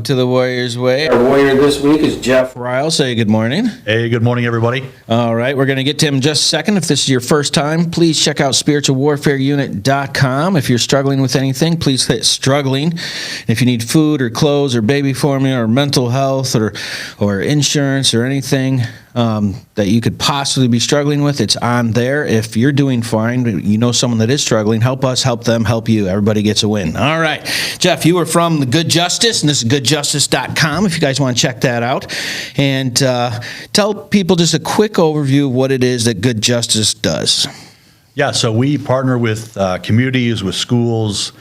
to the Warriors Way. Our warrior this week is Jeff Ryal. Say good morning. Hey, good morning, everybody. All right, we're going to get to him in just a second. If this is your first time, please check out spiritualwarfareunit.com. If you're struggling with anything, please hit struggling. If you need food or clothes or baby formula or mental health or insurance or anything that you could possibly be struggling with, it's on there. If you're doing fine, you know someone that is struggling, help us, help them, help you. Everybody gets a win. All right. Jeff, you were from the Good Justice, and this is goodjustice.com if you guys want to check that out. And tell people just a quick overview of what it is that Good Justice does. Yeah, so we partner with communities, with schools,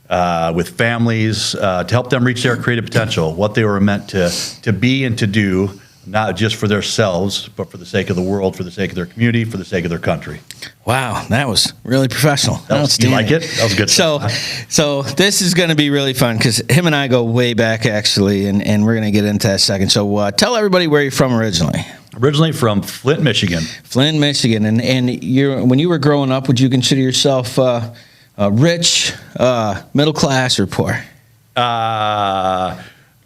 with families to help them reach their creative potential, what they were meant to be and to do, not just for themselves, but for the sake of the world, for the sake of their community, for the sake of their country. Wow, that was really professional. You like it? That was good. So this is going to be really fun because him and I go way back, actually, and we're going to get into that second. So tell everybody where you're from originally. Originally from Flint, Michigan. Flint, Michigan. And when you were growing up, would you consider yourself rich, middle class, or poor?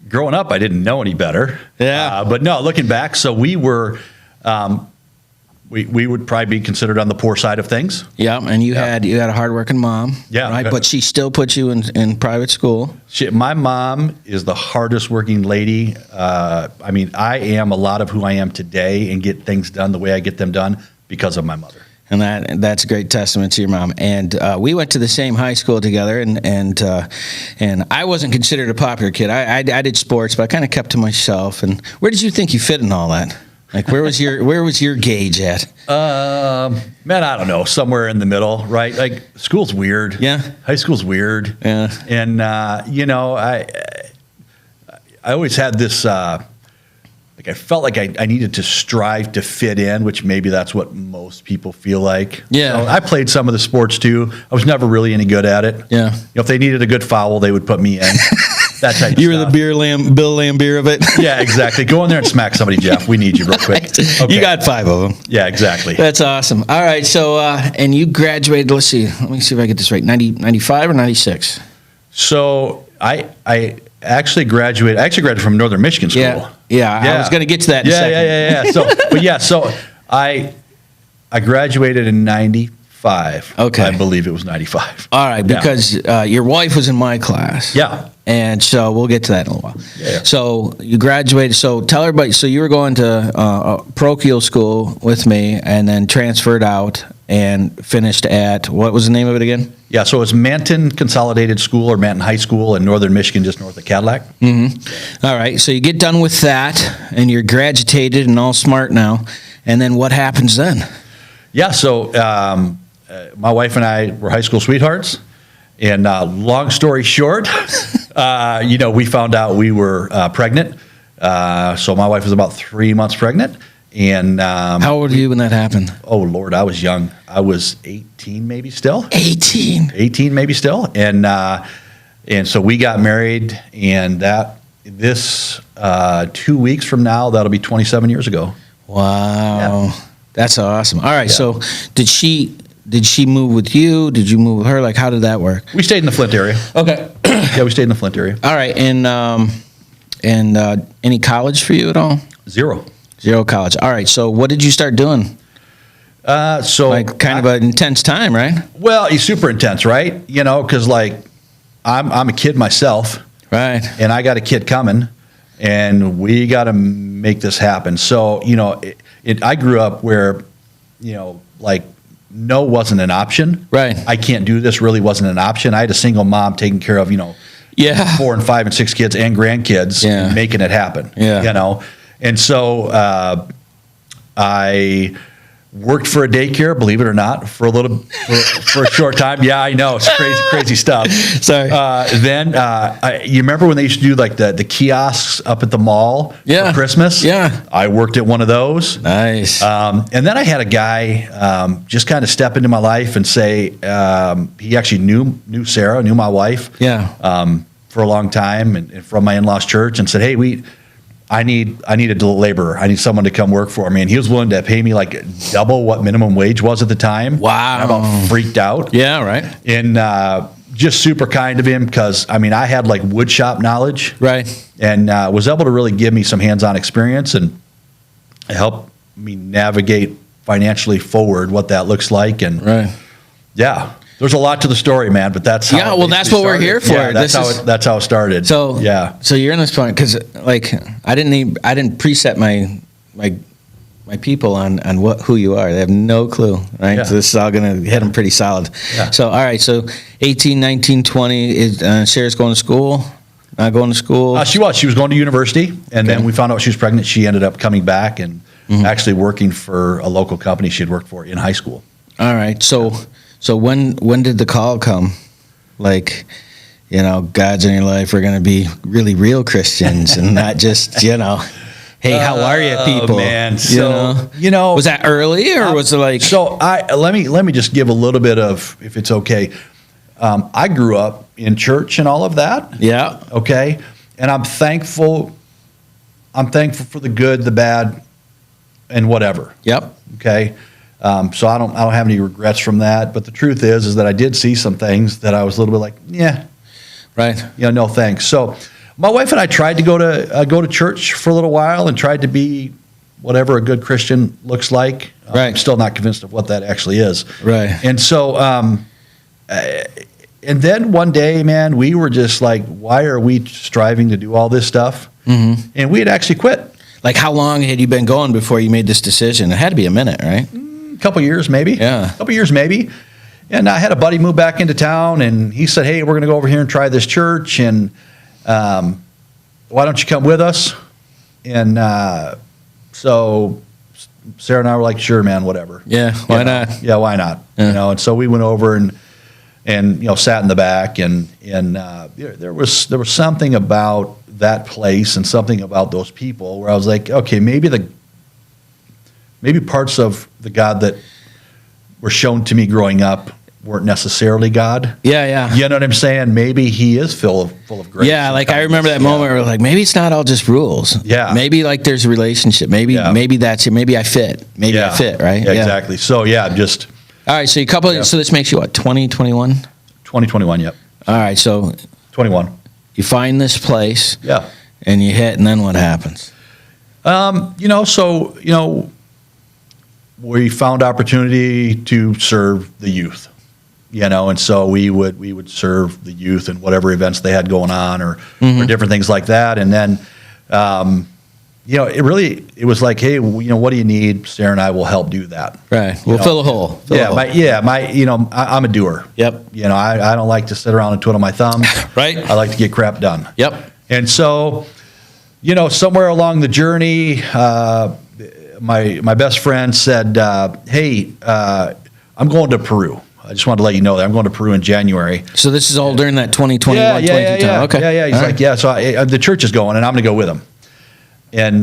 Growing up, I didn't know any better. Yeah. But no, looking back, so we were, we would probably be considered on the poor side of things. Yeah, and you had a hardworking mom. Yeah. Right, but she still put you in private school. My mom is the hardest working lady. I mean, I am a lot of who I am today and get things done the way I get them done because of my mother. And that's a great testament to your mom. And we went to the same high school together, and I wasn't considered a popular kid. I did sports, but I kind of kept to myself. And where did you think you fit in all that? Like, where was your gauge at? Man, I don't know, somewhere in the middle, right? Like, school's weird. Yeah. High school's weird. Yeah. And I always had this. I felt like I needed to strive to fit in, which maybe that's what most people feel like. Yeah. So I played some of the sports too. I was never really any good at it. Yeah. If they needed a good foul, they would put me in. That type of You were stuff. the Bill Lambier of it. Yeah, exactly. Go in there and smack somebody, Jeff. We need you real quick. Okay. You got 5 of them. Yeah, exactly. That's awesome. All right, so and you graduated. Let me see if I get this right. 95 or 96? So I actually graduated. I actually graduated from Northern Michigan School. Yeah. I was going to get to that in a second. Yeah. So I graduated in 95. Okay. I believe it was 95. All right, because your wife was in my class. Yeah. And so we'll get to that in a while. Yeah. So you graduated. So tell everybody. So you were going to parochial school with me, and then transferred out and finished at, what was the name of it again? Yeah, so it's Manton Consolidated School, or Manton High School in Northern Michigan, just north of Cadillac. Mm-hmm. All right, so you get done with that, and you're graduated and all smart now. And then what happens then? Yeah, so my wife and I were high school sweethearts. And long story short, we found out we were pregnant. So my wife was about 3 months pregnant. And how old were you when that happened? Oh, Lord, I was young. I was 18 maybe still. 18? 18 maybe still. And so we got married, and this 2 weeks from now, that'll be 27 years ago. Wow. Yeah. That's awesome. All right, so did she move with you? Did you move with her? Like, how did that work? We stayed in the Flint area. Okay. Yeah, we stayed in the Flint area. All right, and any college for you at all? Zero college. All right, so what did you start doing? Like kind of an intense time, right? Well, it's super intense, right? Because I'm a kid myself. Right. And I got a kid coming, and we got to make this happen. So, I grew up where, no wasn't an option. Right. I can't do this really wasn't an option. I had a single mom taking care of, 4 and 5 and 6 kids and grandkids, and making it happen. Yeah. And so I worked for a daycare, believe it or not, for a short time. Yeah, I know, it's crazy stuff. Sorry. Then you remember when they used to do like the kiosks up at the mall for Christmas? Yeah. I worked at one of those. Nice. And then I had a guy just kind of step into my life and say he actually knew Sarah, knew my wife. Yeah. For a long time, and from my in-laws church, and said, "Hey, I need a laborer. I need someone to come work for me." And he was willing to pay me like double what minimum wage was at the time. Wow. I about freaked out. Yeah, right. And just super kind of him, because I had like wood shop knowledge. Right. and was able to really give me some hands-on experience and help me navigate financially forward what that looks like. And Right. yeah, there's a lot to the story, man, but that's how Yeah, it well, that's basically what we're started. here for. Yeah, that's how it started. So yeah. So you're in this point because like I didn't preset my people on who you are. They have no clue, right? Yeah. So this is all going to hit them pretty solid. Yeah. So all right, so 18, 19, 20 is Sarah's going to school. Not going to school. She was going to university, and then we found out she was pregnant. She ended up coming back and actually working for a local company she had worked for in high school. All right. So when did the call come? Like, God's in your life. We're going to be really real Christians and not just, hey, how are you, people? Oh, man. So, So, was that early or was it like? So let me just give a little bit of, if it's okay. I grew up in church and all of that. Yeah. Okay. And I'm thankful for the good, the bad, and whatever. Yep. Okay. So I don't have any regrets from that. But the truth is that I did see some things that I was a little bit like, yeah, Right. no thanks. So my wife and I tried to go to church for a little while and tried to be whatever a good Christian looks like. Right. I'm still not convinced of what that actually is. Right. And so, and then one day, man, we were just like, why are we striving to do all this stuff? Mm-hmm. And we had actually quit. Like, how long had you been going before you made this decision? It had to be a minute, right? A couple years, maybe. Yeah. A couple years, maybe. And I had a buddy move back into town, and he said, hey, we're going to go over here and try this church, and why don't you come with us? And so Sarah and I were like, sure, man, whatever. Yeah. Why not? Yeah, why not? Yeah. And so we went over and sat in the back, and there was something about that place and something about those people where I was like, okay, maybe parts of the God that were shown to me growing up weren't necessarily God. Yeah, yeah. You know what I'm saying? Maybe he is full of grace. Yeah, like I remember that moment where like maybe it's not all just rules. Yeah. Maybe like there's a relationship. Maybe that's it. Maybe I fit. Maybe I fit, right? Yeah, exactly. So just All right, so so this makes you what, 2021? 2021, yep. All right, so 21. you find this place. Yeah. And you hit, and then what happens? We found opportunity to serve the youth, and so we would serve the youth in whatever events they had going on or different things like that. And then, it was like, hey, what do you need? Sarah and I will help do that. Right. We'll fill a hole. I'm a doer. Yep. I don't like to sit around and twiddle my thumbs. Right. I like to get crap done. Yep. And so, somewhere along the journey, my best friend said, hey, I'm going to Peru. I just wanted to let you know that I'm going to Peru in January. So this is all during that 2021, 22 time. Okay. Yeah. He's all like, right. yeah. So the church is going, and I'm going to go with him. And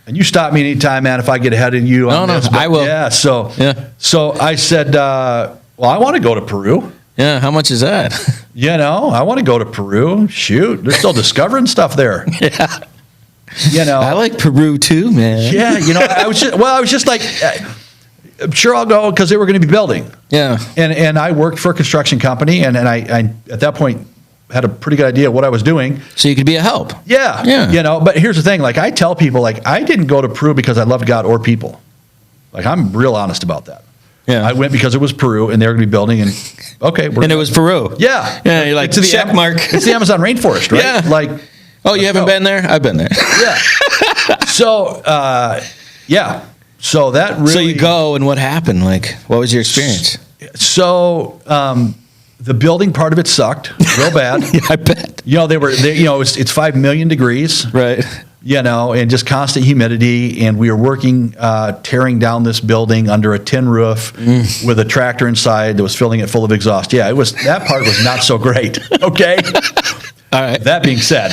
you stop me anytime, man, if I get ahead of you. No, I will. Yeah. So I said, well, I want to go to Peru. Yeah. How much is that? I want to go to Peru. Shoot, they're still discovering stuff there. Yeah. I like Peru too, man. Yeah. I was just like, I'm sure I'll go because they were going to be building. Yeah. And I worked for a construction company, and I at that point had a pretty good idea of what I was doing. So you could be a help. Yeah. Yeah. But here's the thing. Like, I tell people, like, I didn't go to Peru because I loved God or people. Like, I'm real honest about that. Yeah. I went because it was Peru, and they were going to be building, and okay. And it was Peru. Yeah. Yeah, you're like, It's check mark. It's the Amazon rainforest, right? Yeah. Like, oh, you haven't been there? I've been there. yeah. So, yeah. So that really. So you go, and what happened? Like, what was your experience? So, the building part of it sucked real bad. Yeah, I bet. It's 5 million degrees. Right. And just constant humidity. And we were working, tearing down this building under a tin roof with a tractor inside that was filling it full of exhaust. Yeah, that part was not so great. Okay. All right. That being said,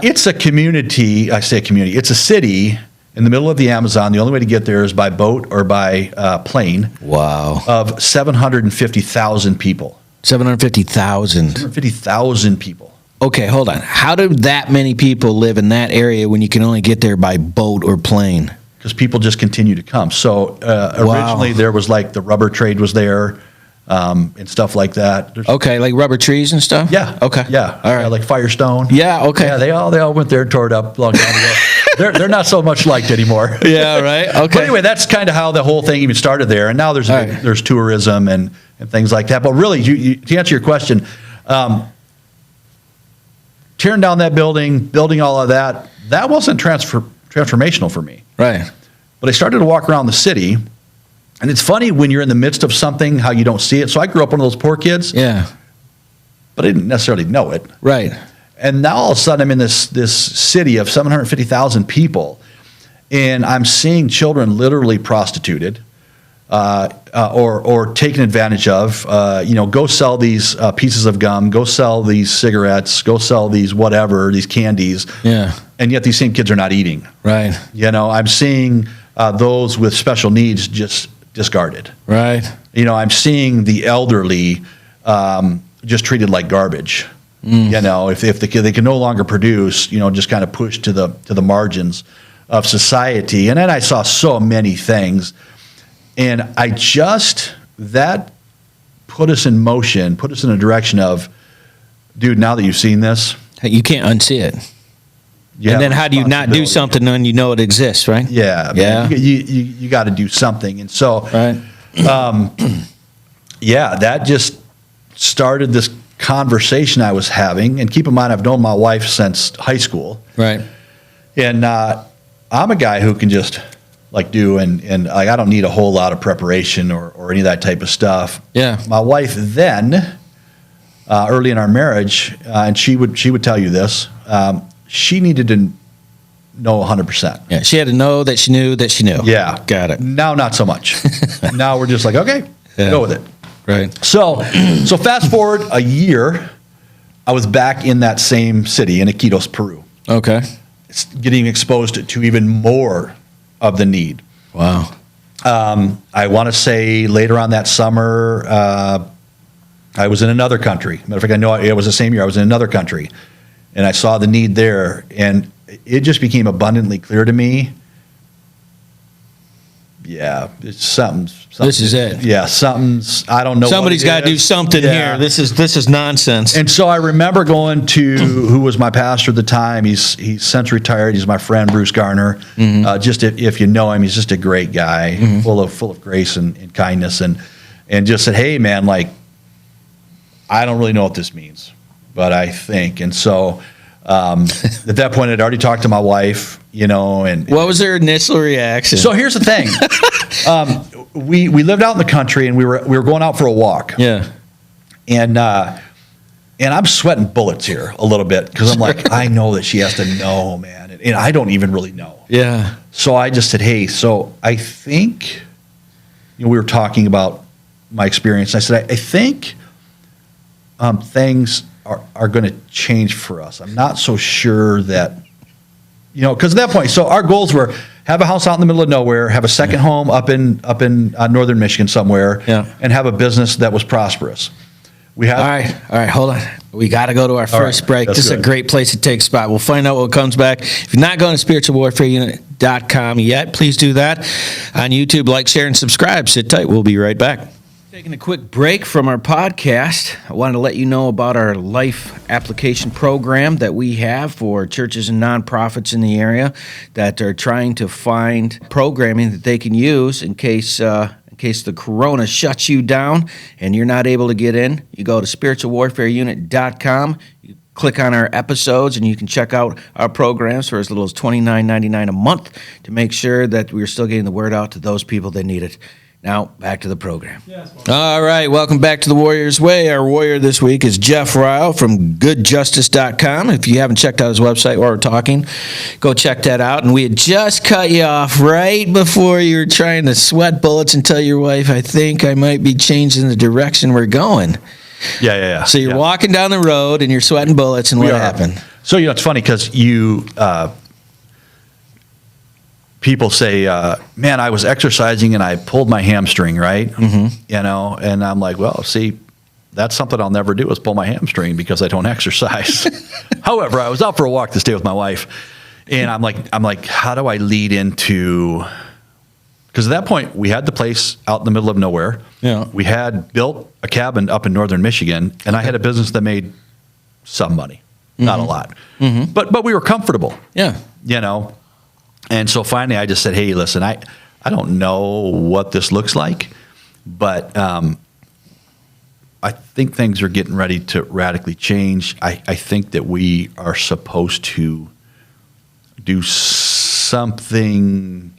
it's a community. I say a community. It's a city in the middle of the Amazon. The only way to get there is by boat or by plane. Wow. Of 750,000 people. 750,000. 750,000 people. Okay, hold on. How do that many people live in that area when you can only get there by boat or plane? Because people just continue to come. So originally there was like the rubber trade was there. and stuff like that. Okay, like rubber trees and stuff? Yeah. Okay. Yeah. All right. Like Firestone. Yeah, okay. Yeah, they all went there and tore it up a long time ago. They're not so much liked anymore. Yeah, right. Okay. But anyway, that's kind of how the whole thing even started there. And now there's tourism and things like that. But really, to answer your question, tearing down that building all of that wasn't transformational for me. Right. But I started to walk around the city, and it's funny when you're in the midst of something how you don't see it. So I grew up one of those poor kids, Yeah. but I didn't necessarily know it. Right. And now all of a sudden I'm in this city of 750,000 people, and I'm seeing children literally prostituted or taken advantage of. Go sell these pieces of gum, go sell these cigarettes, go sell these whatever, these candies. Yeah. And yet these same kids are not eating. Right. I'm seeing those with special needs just discarded. Right. I'm seeing the elderly just treated like garbage. If they can no longer produce, just kind of pushed to the margins of society. And then I saw so many things, and that put us in motion, put us in a direction of, dude, now that you've seen this, You can't unsee it. you And have then how do you not do responsibility. something when you know it exists, right? Yeah, Yeah. man, you got to do something, and so Right. that just started this conversation I was having. And keep in mind, I've known my wife since high school, Right. and I'm a guy who can just do and like I don't need a whole lot of preparation or any of that type of stuff. Yeah. My wife then, early in our marriage, and she would tell you this, she needed to know 100%. Yeah. She had to know that she knew that she knew. Yeah. Got it. Now, not so much. Now we're just like, okay, Yeah. go with it. Right. So fast forward a year, I was back in that same city in Iquitos, Peru, Okay. getting exposed to even more of the need. Wow. I want to say later on that summer, I was in another country. Matter of fact, I know it was the same year. I was in another country, and I saw the need there, and it just became abundantly clear to me. Yeah, it's something. This is it. Yeah, something's. I don't know. Somebody's got to do something Yeah. here. This is nonsense. And so I remember going to who was my pastor at the time. He's since retired. He's my friend Bruce Garner. Just if you know him, he's just a great guy, full of grace and kindness, and just said, hey man, I don't really know what this means, but I think. And so at that point, I'd already talked to my wife, and What was their initial reaction? so here's the thing. We lived out in the country, and we were going out for a walk. Yeah. And I'm sweating bullets here a little bit because I'm like, I know that she has to know, man. And I don't even really know. Yeah. So I just said, hey, so I think, we were talking about my experience. I said, I think things are going to change for us. I'm not so sure that, because at that point, so our goals were have a house out in the middle of nowhere, have a second home up in northern Michigan somewhere, Yeah. and have a business that was prosperous. We have All right, hold on. We got to go to our first right, break. that's This is a good. great place to take a spot. We'll find out what comes back. If you're not going to spiritualwarfareunit.com yet, please do that. On YouTube, like, share, and subscribe. Sit tight. We'll be right back. Taking a quick break from our podcast, I wanted to let you know about our life application program that we have for churches and nonprofits in the area that are trying to find programming that they can use in case the corona shuts you down and you're not able to get in. You go to spiritualwarfareunit.com. You click on our episodes, and you can check out our programs for as little as $29.99 a month to make sure that we're still getting the word out to those people that need it. Now, back to the program. All right, welcome back to the Warrior's Way. Our warrior this week is Jeff Ryal from goodjustice.com. If you haven't checked out his website while we're talking, go check that out. And we had just cut you off right before you were trying to sweat bullets and tell your wife, I think I might be changing the direction we're going. Yeah. So you're walking down the road and you're sweating bullets, and what happened? So, it's funny because people say, man, I was exercising and I pulled my hamstring, right? Mm-hmm. And I'm like, well, see, that's something I'll never do is pull my hamstring because I don't exercise. However, I was out for a walk this day with my wife, and I'm like, how do I lead into Because at that point, we had the place out in the middle of nowhere. Yeah. We had built a cabin up in northern Michigan, and I had a business that made some money, not a lot, but we were comfortable. Yeah. You know, and so finally, I just said, "Hey, listen, I don't know what this looks like, but I think things are getting ready to radically change. I think that we are supposed to do something."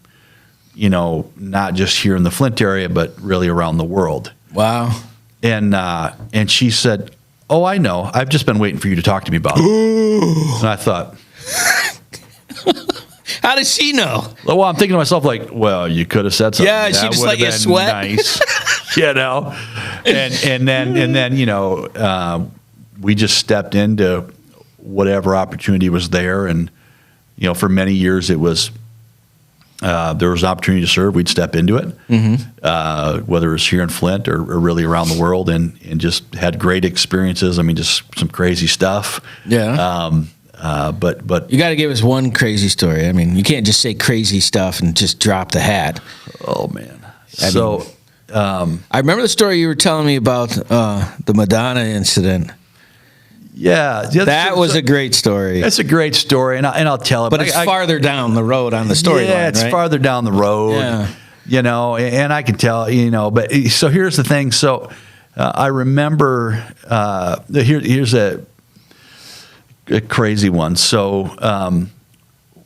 You know, not just here in the Flint area, but really around the world. Wow. And she said, "Oh, I know. I've just been waiting for you to talk to me about it." And I thought, How does she know? well, I'm thinking to myself, like, well, you could have said something. Yeah, she That just would let have you been sweat. Nice, you know. And then you know, we just stepped into whatever opportunity was there, and you know, for many years it was. There was an opportunity to serve, we'd step into it, whether it was here in Flint or really around the world, and just had great experiences. I mean, just some crazy stuff. Yeah. But You got to give us one crazy story. I mean, you can't just say crazy stuff and just drop the hat. oh man, I remember the story you were telling me about the Madonna incident. yeah, That was a great story. That's a great story, and I'll tell it. But it's farther down the road on the storyline, Yeah, it's right? farther down the road. Yeah. You know, and I can tell. You know, but so here's the thing. So I remember here's a crazy one. So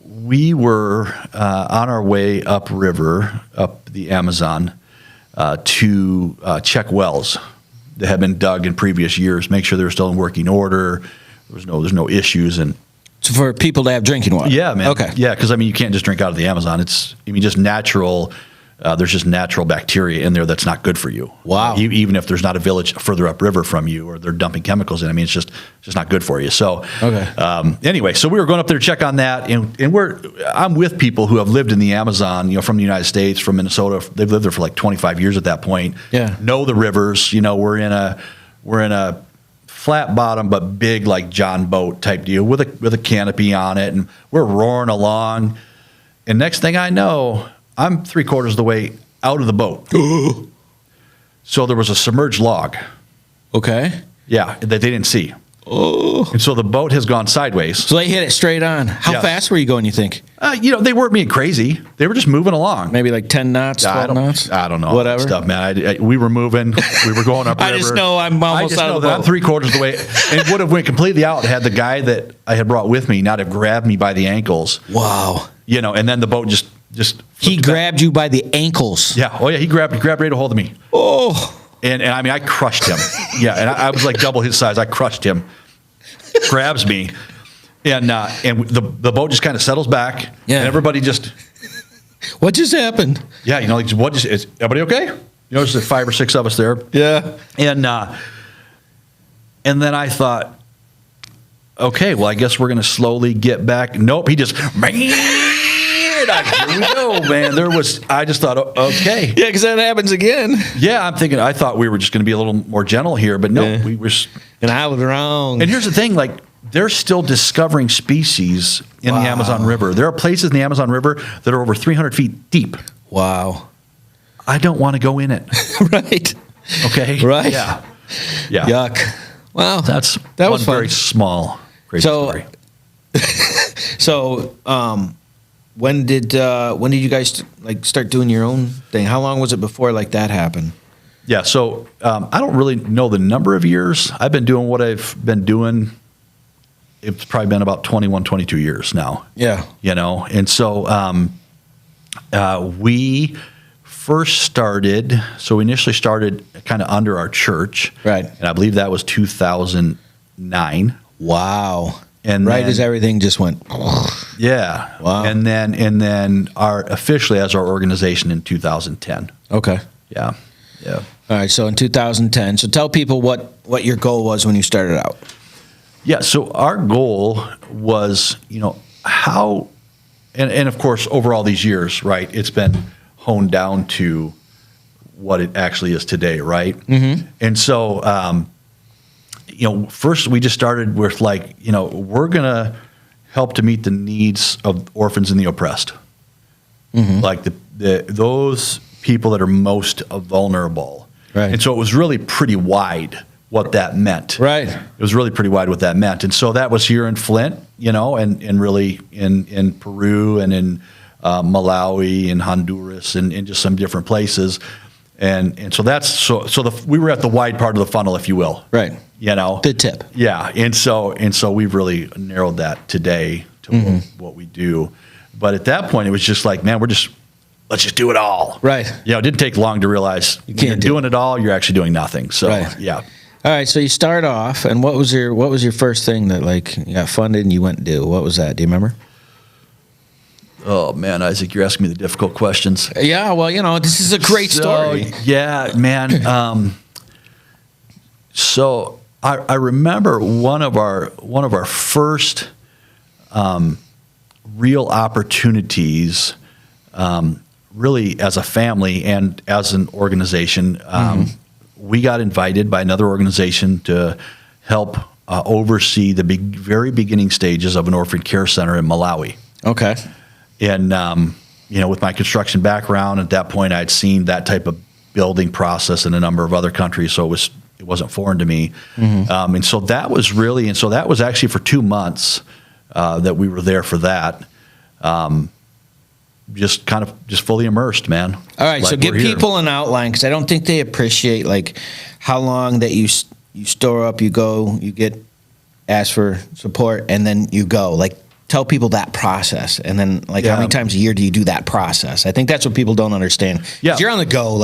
we were on our way upriver, up the Amazon, to check wells that had been dug in previous years, make sure they were still in working order. There's no issues, and So for people to have drinking water. yeah, man. Okay. Yeah, because I mean, you can't just drink out of the Amazon. Just natural. There's just natural bacteria in there that's not good for you. Wow. Even if there's not a village further upriver from you, or they're dumping chemicals in. I mean, it's just not good for you. So, Okay. Anyway, so we were going up there to check on that, and I'm with people who have lived in the Amazon, you know, from the United States, from Minnesota. They've lived there for like 25 years at that point. Yeah. Know the rivers. You know, we're in a flat bottom but big, like John boat type deal with a canopy on it, and we're roaring along. And next thing I know, I'm 3/4 of the way out of the boat. So there was a submerged log. Okay. Yeah, that they didn't see. Oh. And so the boat has gone sideways. So they hit it straight on. How Yes. fast were you going, you think? You know, they weren't being crazy. They were just moving along. Maybe like 10 knots, 12 knots? I don't know. all that Whatever. stuff, man. We were moving. We were going up. I just know I'm almost out of the I'm boat. 3/4 of the way, and it would have went completely out had the guy that I had brought with me not have grabbed me by the ankles. Wow. You know, and then the boat just He flipped back. grabbed you by the ankles. Yeah. Oh yeah. He grabbed right a hold of me. Oh. And I mean, I crushed him. Yeah, and I was like double his size. I crushed him. Grabs me, and the boat just kind of settles back. Yeah. And everybody just, What just happened? yeah, you know, like, is everybody okay? You know, there's 5 or 6 of us there. Yeah. And then I thought, okay, well, I guess we're going to slowly get back. Nope, he just, here we go, man. I just thought, okay. Yeah, because that happens again. Yeah, I thought we were just going to be a little more gentle here, but no, Yeah. we were. And I was wrong. And here's the thing, like, they're still discovering species in the Amazon River. There are places in the Amazon River that are over 300 feet deep. Wow. I don't want to go in it. Right. Okay? Right. Yeah. Yeah. Yuck. Wow. That was was fun. very small. Crazy So- story. So, when did you guys start doing your own thing? How long was it before that happened? Yeah, so I don't really know the number of years. I've been doing what I've been doing. It's probably been about 21, 22 years now. Yeah. You know, and so we first started, so we initially started kind of under our church. Right. And I believe that was 2009. Wow. And right then- as everything just went. Yeah. Wow. And then officially as our organization in 2010. Okay. Yeah. Yeah. All right. So in 2010. So tell people what your goal was when you started out. Yeah, so our goal was, you know, how, and of course, over all these years, right, it's been honed down to what it actually is today, right? Mm-hmm. And so, you know, first we just started with we're going to help to meet the needs of orphans and the oppressed. Mm-hmm. Like those people that are most vulnerable. Right. And so it was really pretty wide what that meant. Right. It was really pretty wide what that meant. And so that was here in Flint, and really in Peru and in Malawi and Honduras and just some different places. And so we were at the wide part of the funnel, if you will. Right. The tip. Yeah. And so we've really narrowed that today to what we do. But at that point, it was just like, man, let's just do it all. Right. It didn't take long to realize you're doing it all, you're actually doing nothing. So, yeah. All right. So you start off, and what was your first thing that you got funded and you went to do? What was that? Do you remember? Oh man, Isaac, you're asking me the difficult questions. Yeah. Well, this is a great story. Yeah, man. So I remember one of our first real opportunities, really as a family and as an organization. We got invited by another organization to help oversee the very beginning stages of an orphan care center in Malawi. Okay. And, with my construction background, at that point, I'd seen that type of building process in a number of other countries, so it wasn't foreign to me. And so that was actually for 2 months that we were there for that. Just fully immersed, man. All right, so give people an outline, because I don't think they appreciate how long that you store up, you go, you get asked for support, and then you go. Tell people that process, and then how many times a year do you do that process? I think that's what people don't understand. Yeah, you're on the go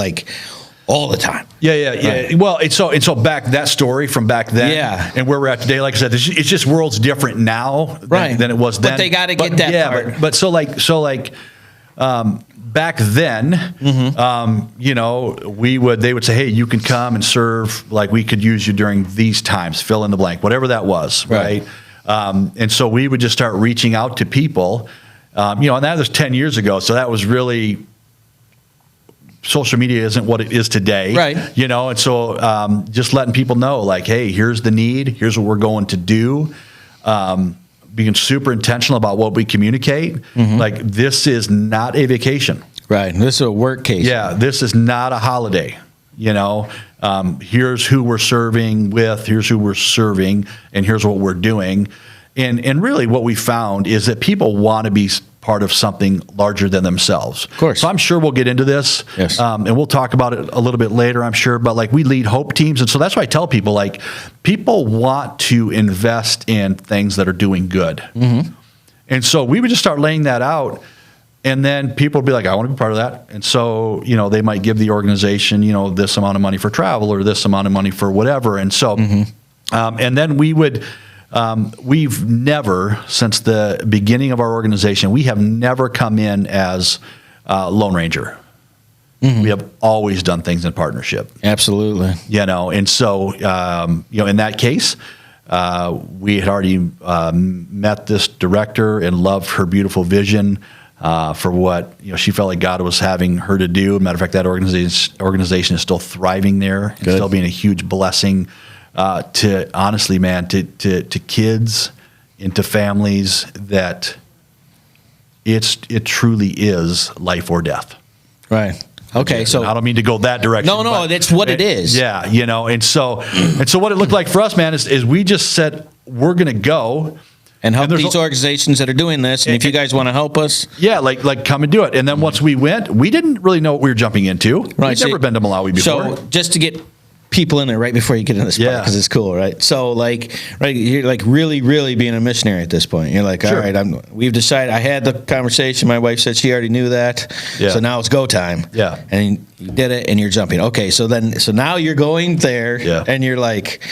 all the time. Yeah. Right. Well, it's so back that story from back then, and where we're at today. Like I said, it's just worlds different now than it was then. But they got to get that part. But back then, they would say, hey, you can come and serve. We could use you during these times. Fill in the blank, whatever that was, right? And so we would just start reaching out to people, and that was 10 years ago. So that was really, social media isn't what it is today. Right. And so just letting people know, hey, here's the need, here's what we're going to do. Being super intentional about what we communicate. This is not a vacation. Right. This is a work case. Yeah. This is not a holiday. Here's who we're serving with, here's who we're serving, and here's what we're doing. And really what we found is that people want to be part of something larger than themselves. Of course. So I'm sure we'll get into this. Yes. And we'll talk about it a little bit later, I'm sure. But we lead hope teams. And so that's why I tell people, people want to invest in things that are doing good. And so we would just start laying that out. And then people would be like, I want to be part of that. And so, they might give the organization, this amount of money for travel or this amount of money for whatever. And so, and then we've never, since the beginning of our organization, we have never come in as Lone Ranger. We have always done things in partnership. Absolutely. And so, in that case, we had already met this director and loved her beautiful vision for what she felt like God was having her to do. Matter of fact, that organization is still thriving there and still being a huge blessing to, honestly, man, to kids and to families that it truly is life or death. Right. Okay, so I don't mean to go that direction. No, that's what it is. Yeah, and so what it looked like for us, man, is we just said we're going to go and help these organizations that are doing this. And if you guys want to help us, come and do it. And then once we went, we didn't really know what we were jumping into. Right, We've never been to Malawi before. So just to get people in there right before you get in this part, because it's cool, right? So you're really, really being a missionary at this point. You're like, all right, we've decided. I had the conversation. My wife said she already knew that. Yeah. So now it's go time. Yeah. And you did it, and you're jumping. Okay, so now you're going there, and you're like,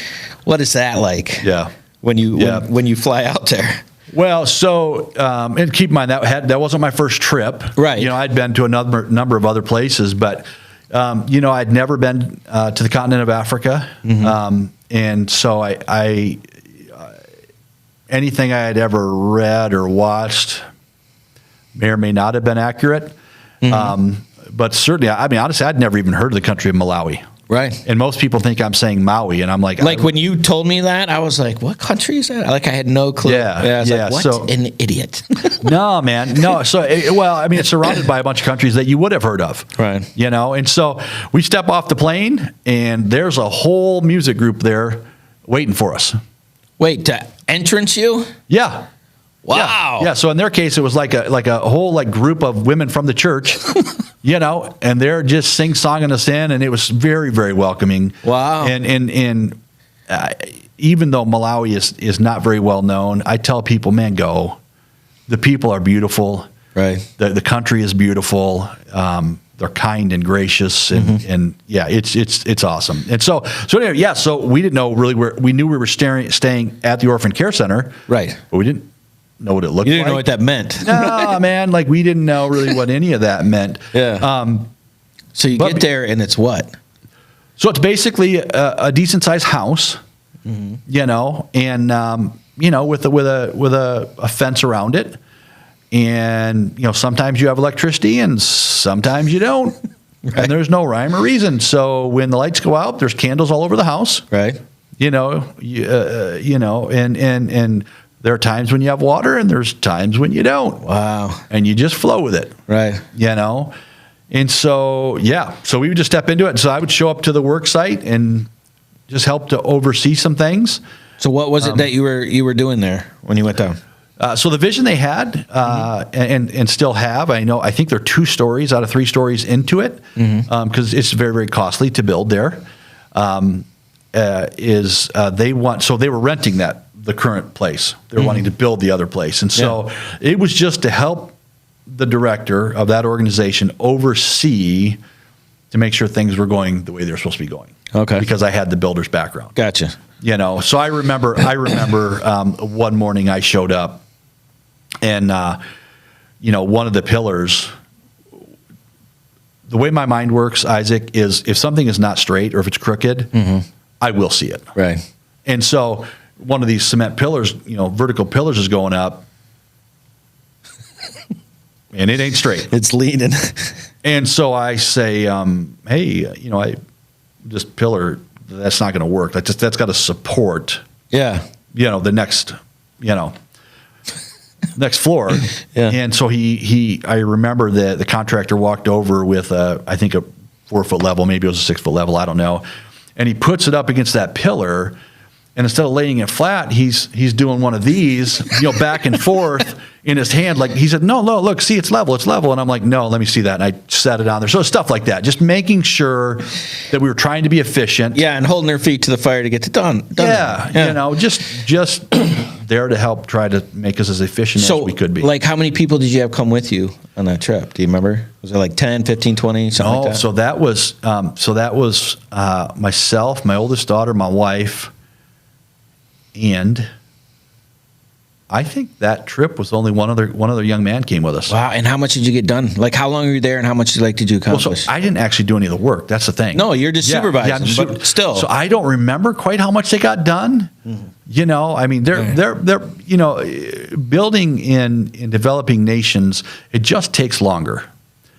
what is that like? Yeah. When you fly out there. Well, so and keep in mind that wasn't my first trip. Right. I'd been to a number of other places, but I'd never been to the continent of Africa, and so I anything I had ever read or watched may or may not have been accurate. But certainly, honestly, I'd never even heard of the country of Malawi. Right. And most people think I'm saying Maui, and I'm like, When you told me that, I was like, what country is that? Like, I had no clue. Yeah, I was yeah, like, what so- an idiot. no, man, no. So, it's surrounded by a bunch of countries that you would have heard of. Right. And so we step off the plane, and there's a whole music group there waiting for us. Wait, to entrance you? Yeah. Wow. Yeah. So in their case, it was like a whole group of women from the church, and they're just sing-songing us in, and it was very, very welcoming. Wow. And even though Malawi is not very well known, I tell people, man, go. The people are beautiful. Right. The country is beautiful. They're kind and gracious, and it's awesome. And so anyway, so we didn't know really we knew we were staying at the orphan care center, Right. But we didn't know what it looked like. You didn't know what that meant. No, man, we didn't know really what any of that meant. Yeah. So you get there, and it's what? So it's basically a decent sized house, and with a fence around it. And, sometimes you have electricity and sometimes you don't. Right. And there's no rhyme or reason. So when the lights go out, there's candles all over the house. Right. And there are times when you have water and there's times when you don't. Wow. And you just flow with it. Right. And so, so we would just step into it. And so I would show up to the work site and just help to oversee some things. So what was it that you were doing there when you went down? So the vision they had and still have, I think they're 2 stories out of 3 stories into it, because it's very, very costly to build there. They were renting the current place. They're wanting to build the other place, and so it was just to help the director of that organization oversee to make sure things were going the way they're supposed to be going. Okay, because I had the builder's background. Gotcha. So I remember one morning I showed up. And, one of the pillars, the way my mind works, Isaac, is if something is not straight or if it's crooked, I will see it. Right. And so one of these cement pillars, vertical pillars is going up, and it ain't straight. It's leaning. And so I say, hey, this pillar, that's not going to work. That's got to support, the next, next floor. Yeah. And so I remember that the contractor walked over with I think a 4-foot level, maybe it was a 6-foot level, I don't know. And he puts it up against that pillar, and instead of laying it flat, he's doing one of these, back and forth in his hand. Like he said, no, look, see, it's level. And I'm like, no, let me see that. And I set it on there. So stuff like that, just making sure that we were trying to be efficient. Yeah, and holding their feet to the fire to get it done. Yeah. Just there to help try to make us as efficient as we could be. Like, how many people did you have come with you on that trip? Do you remember? Was it like 10, 15, 20, something like that? So that was myself, my oldest daughter, my wife, and I think that trip was only one other young man came with us. Wow, and how much did you get done? Like, how long were you there, and how much did you accomplish? Well, so I didn't actually do any of the work. That's the thing. No, you're just supervising, but still. So I don't remember quite how much they got done. They're building in developing nations. It just takes longer.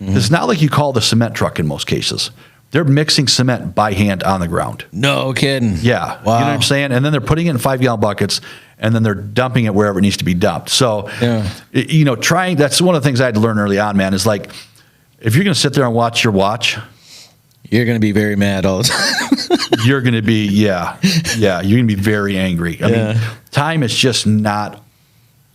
It's not like you call the cement truck in most cases. They're mixing cement by hand on the ground. No kidding. Yeah. Wow. You know what I'm saying? And then they're putting it in 5-gallon buckets, and then they're dumping it wherever it needs to be dumped. So, that's one of the things I had to learn early on, man, is like, if you're going to sit there and watch your watch, you're going to be very mad all the time. You're going to be, you're going to be very angry. I mean, time is just not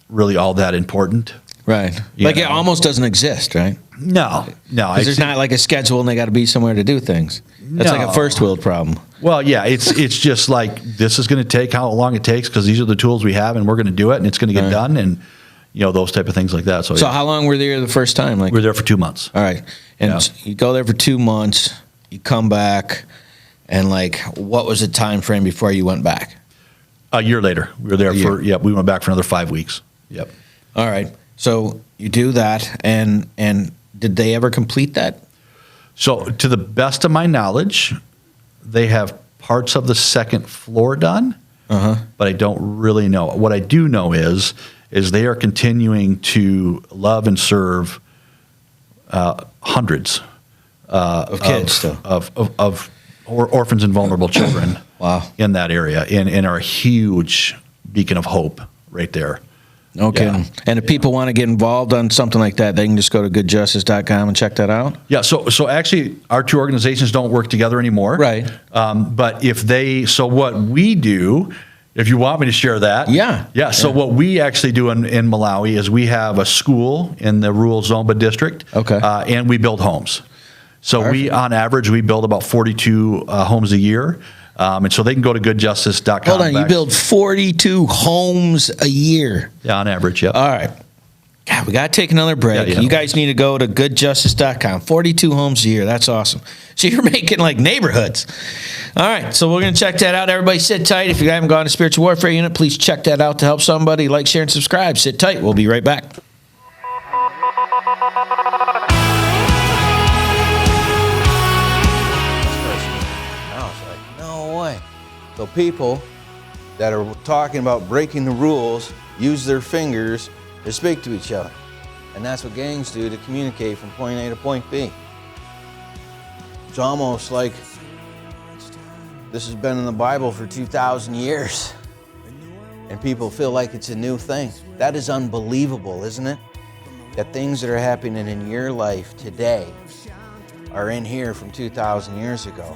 really all that important. Right. It almost doesn't exist, right? No. Because there's not like a schedule and they got to be somewhere to do things. That's like a first world problem. Well, yeah, it's just like, this is going to take how long it takes because these are the tools we have and we're going to do it and it's going to get done and, those type of things like that. So how long were you there the first time? We were there for 2 months. All right. And you go there for 2 months, you come back, and what was the time frame before you went back? A year later. We were there we went back for another 5 weeks. Yep. All right. So you do that, and did they ever complete that? So to the best of my knowledge, they have parts of the second floor done, but I don't really know. What I do know is they are continuing to love and serve hundreds of kids, of orphans and vulnerable children Wow. in that area, and are a huge beacon of hope right there. No kidding. Yeah. And if people want to get involved on something like that, they can just go to goodjustice.com and check that out? Yeah, so actually, our two organizations don't work together anymore. Right. But so what we do, if you want me to share that. Yeah. Yeah, so what we actually do in Malawi is we have a school in the rural Zomba district. Okay. And we build homes. So Perfect. on average, we build about 42 homes a year. And so they can go to goodjustice.com. Hold on, you build 42 homes a year. Yeah, on average, yeah. All right. God, we got to take another break. Yeah. You guys need to go to goodjustice.com. 42 homes a year. That's awesome. So you're making like neighborhoods. All right. So we're going to check that out. Everybody sit tight. If you haven't gone to Spiritual Warfare Unit, please check that out to help somebody. Like, share, and subscribe. Sit tight. We'll be right back. I was like, no way. So people that are talking about breaking the rules use their fingers to speak to each other. And that's what gangs do to communicate from point A to point B. It's almost like this has been in the Bible for 2,000 years. And people feel like it's a new thing. That is unbelievable, isn't it? That things that are happening in your life today are in here from 2,000 years ago.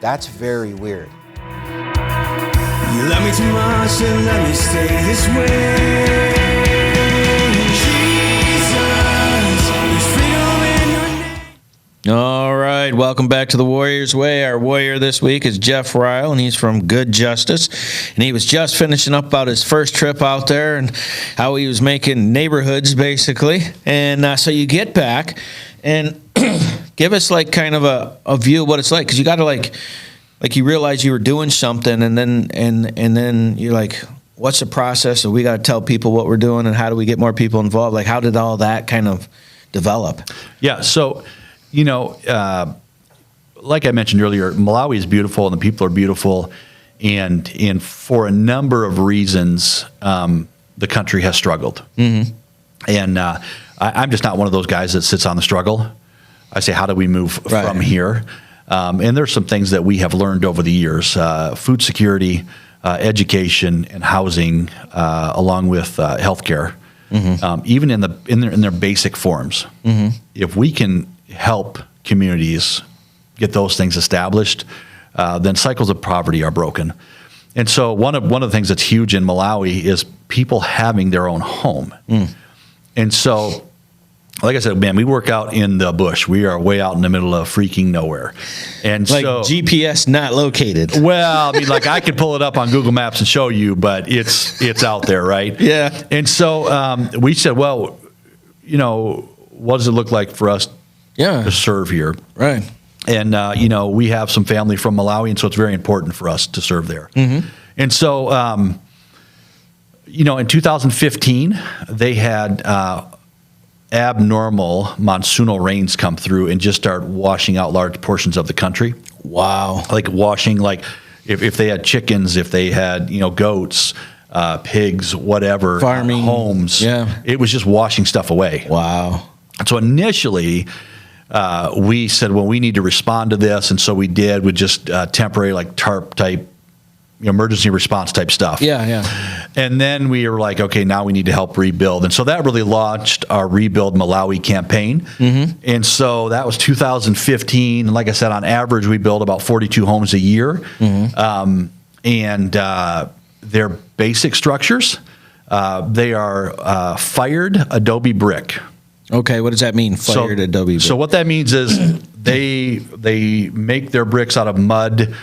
That's very weird. You love me too much and let me stay this way. Jesus, there's freedom in your name. All right, welcome back to the Warrior's Way. Our warrior this week is Jeff Ryal, and he's from Good Justice. And he was just finishing up about his first trip out there and how he was making neighborhoods, basically. And so you get back and give us like kind of a view of what it's like, because you got to like you realize you were doing something, and then you're like, what's the process? So we got to tell people what we're doing, and how do we get more people involved? Like, how did all that kind of develop? Yeah, so, like I mentioned earlier, Malawi is beautiful and the people are beautiful, and for a number of reasons, the country has struggled. Mm-hmm. And I'm just not one of those guys that sits on the struggle. I say, how do we move from here? And there's some things that we have learned over the years: food security, education, and housing, along with healthcare. Mm-hmm. Even in their basic forms. Mm-hmm. If we can help communities get those things established, then cycles of poverty are broken. And so one of the things that's huge in Malawi is people having their own home. Mm. And so, like I said, man, we work out in the bush. We are way out in the middle of freaking nowhere. And like so, GPS not located. Well, I mean, like I could pull it up on Google Maps and show you, but it's out there, right? Yeah. And so we said, well, what does it look like for us to serve here? Right. And, we have some family from Malawi, and so it's very important for us to serve there. Mm-hmm. And so, in 2015, they had abnormal monsoonal rains come through and just start washing out large portions of the country. Wow. Like washing, like if they had chickens, if they had, goats, pigs, whatever, farming, homes. Yeah. It was just washing stuff away. Wow. So initially, we said, well, we need to respond to this. And so we did with just temporary, like tarp type, emergency response type stuff. Yeah. And then we were like, okay, now we need to help rebuild. And so that really launched our Rebuild Malawi campaign. Mm-hmm. And so that was 2015. And like I said, on average, we build about 42 homes a year. Mm-hmm. And they're basic structures. They are fired adobe brick. Okay, what does that mean, fired adobe brick? So what that means is they make their bricks out of mud,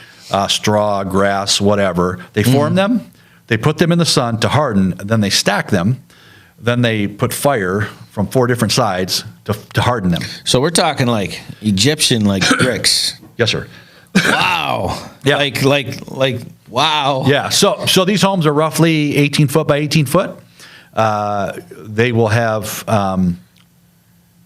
straw, grass, whatever. They form them, they put them in the sun to harden, then they stack them, then they put fire from 4 different sides to harden them. So we're talking like Egyptian bricks. Yes, sir. Wow. Yeah. Like wow. Yeah. So these homes are roughly 18 foot by 18 foot. They will have,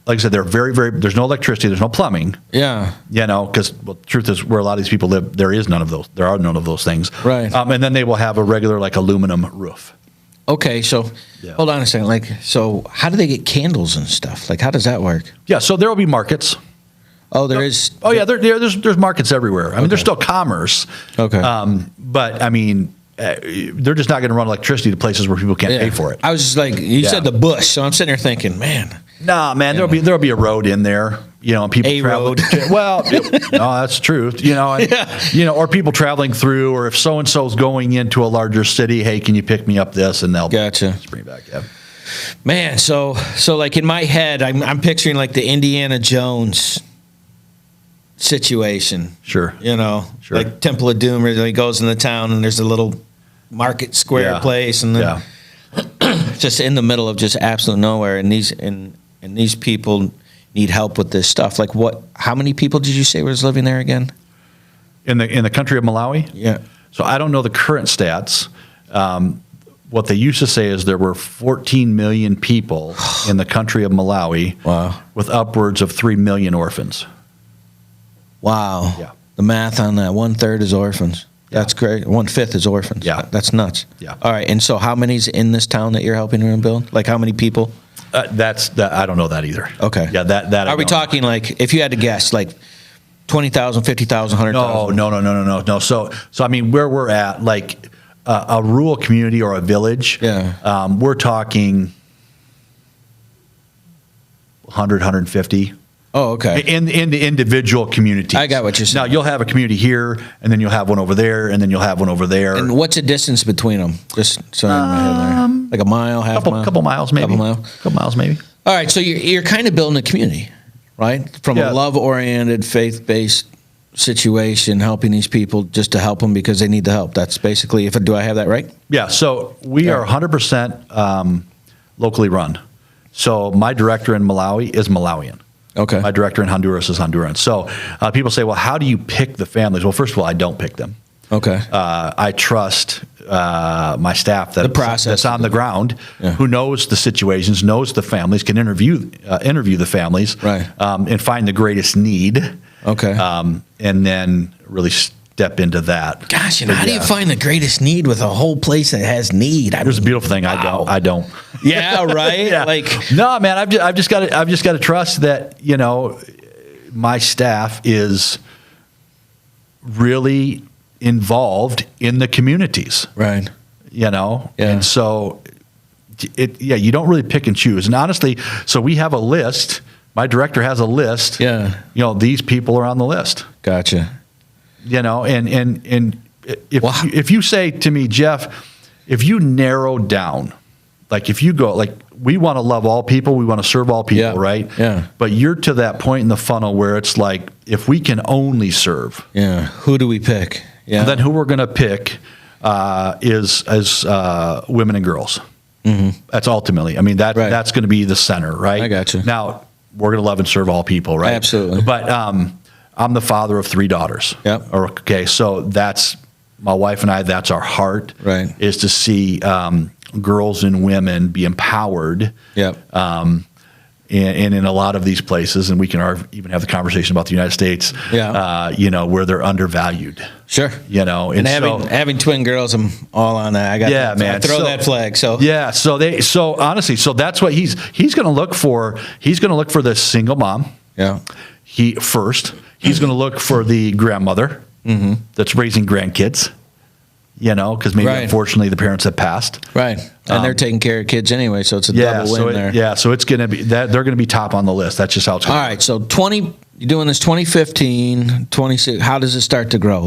like I said, they're very, very, there's no electricity, there's no plumbing. Yeah. Because the truth is, where a lot of these people live, there are none of those things. Right. And then they will have a regular, aluminum roof. Okay, so hold on a second. So how do they get candles and stuff? How does that work? Yeah, so there will be markets. Oh, there is. Oh yeah, there's markets everywhere. I mean, there's still commerce. Okay. But I mean, they're just not going to run electricity to places where people can't pay for it. I was just like, you said the bush, so I'm sitting there thinking, man. Nah, man, there'll be a road in there. And people road. Well, no, that's true. Or people traveling through, or if so and so's going into a larger city, hey, can you pick me up this? And they'll just bring it back. Yeah. Man, so like in my head, I'm picturing like the Indiana Jones situation. Sure. Sure. Like Temple of Doom, where he goes in the town and there's a little market square place, and then just in the middle of just absolute nowhere, and these people need help with this stuff. Like how many people did you say was living there again? In the country of Malawi? Yeah. So I don't know the current stats. What they used to say is there were 14 million people in the country of Malawi. Wow. With upwards of 3 million orphans. Wow. Yeah. The math on that, 1/3 is orphans. That's great. 1/5 is orphans. Yeah. That's nuts. Yeah. All right. And so how many's in this town that you're helping rebuild? Like how many people? I don't know that either. Okay. Yeah, that. Are we talking like, if you had to guess, like 20,000, 50,000, 100,000? No. So I mean, where we're at, like a rural community or a village, we're talking 100, 150. Oh, okay. In the individual communities. I got what you're saying. Now, you'll have a community here, and then you'll have one over there, and then you'll have one over there. And what's the distance between them? Just so in my head there. Like a mile, half mile? Couple miles, maybe. Couple miles, maybe. All right, so you're kind of building a community, right? From a love-oriented, faith-based situation, helping these people just to help them because they need the help. That's basically, do I have that right? Yeah, so we are 100% locally run. So my director in Malawi is Malawian. Okay. My director in Honduras is Honduran. So people say, well, how do you pick the families? Well, first of all, I don't pick them. Okay. I trust my staff that's on the ground, who knows the situations, knows the families, can interview the families, right, and find the greatest need. Okay. And then really step into that. Gosh, how do you find the greatest need with a whole place that has need? Here's the beautiful thing. Wow. I don't. Yeah, right. Yeah. Like, no, man. I've just got to trust that my staff is really involved in the communities. Right. And so you don't really pick and choose. And honestly, so we have a list. My director has a list. Yeah. These people are on the list. Gotcha. And if you say to me, Jeff, if you narrow down, like if you go, like we want to love all people, we want to serve all people, right? Yeah. But you're to that point in the funnel where it's like, if we can only serve. Yeah. Who do we pick? Yeah. Then who we're going to pick is women and girls. Mm-hmm. That's ultimately, I mean, that's going to be the center, right? I got you. Now, we're going to love and serve all people, right? Absolutely. But I'm the father of 3 daughters. Yep. Okay, so that's my wife and I. That's our heart. Right. Is to see girls and women be empowered. Yep. And in a lot of these places, and we can even have the conversation about the United States. Yeah. Where they're undervalued. Sure. And having twin girls, I'm all on that. I got. Yeah, man. Throw that flag. So. Yeah. So honestly, that's what he's going to look for. He's going to look for the single mom. Yeah. He's going to look for the grandmother that's raising grandkids, because maybe unfortunately the parents have passed. Right. And they're taking care of kids anyway, so it's a double win there. Yeah, so it's going to be that they're going to be top on the list. That's just how it's going. All right, so you're doing this 2015, 26. How does it start to grow?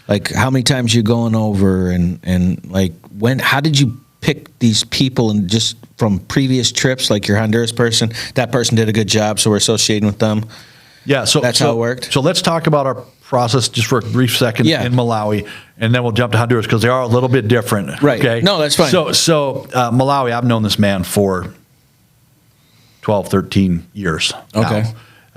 Like how many times you going over and like how did you pick these people and just from previous trips, like your Honduras person, that person did a good job, so we're associating with them? Yeah, so that's how it worked. So let's talk about our process just for a brief second in Malawi, and then we'll jump to Honduras because they are a little bit different. Right. Okay. No, that's fine. So Malawi, I've known this man for 12, 13 years. Okay.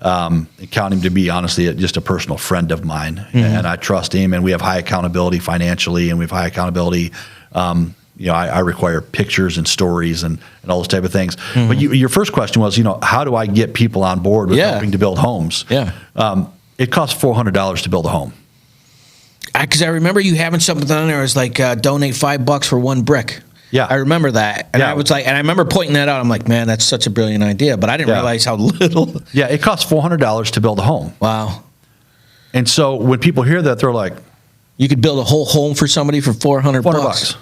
Now. Count him to be honestly just a personal friend of mine, and I trust him. And we have high accountability financially, and we have high accountability. I require pictures and stories and all those type of things. But your first question was, how do I get people on board with helping to build homes? Yeah. It costs $400 to build a home. Because I remember you having something on there. It was like donate $5 for one brick. Yeah. I remember that. And Yeah. I was like, and I remember pointing that out. I'm like, man, that's such a brilliant idea. But I didn't Yeah. realize how little. Yeah, it costs $400 to build a home. Wow. And so when people hear that, they're like, You could build a whole home for somebody for $400 $400.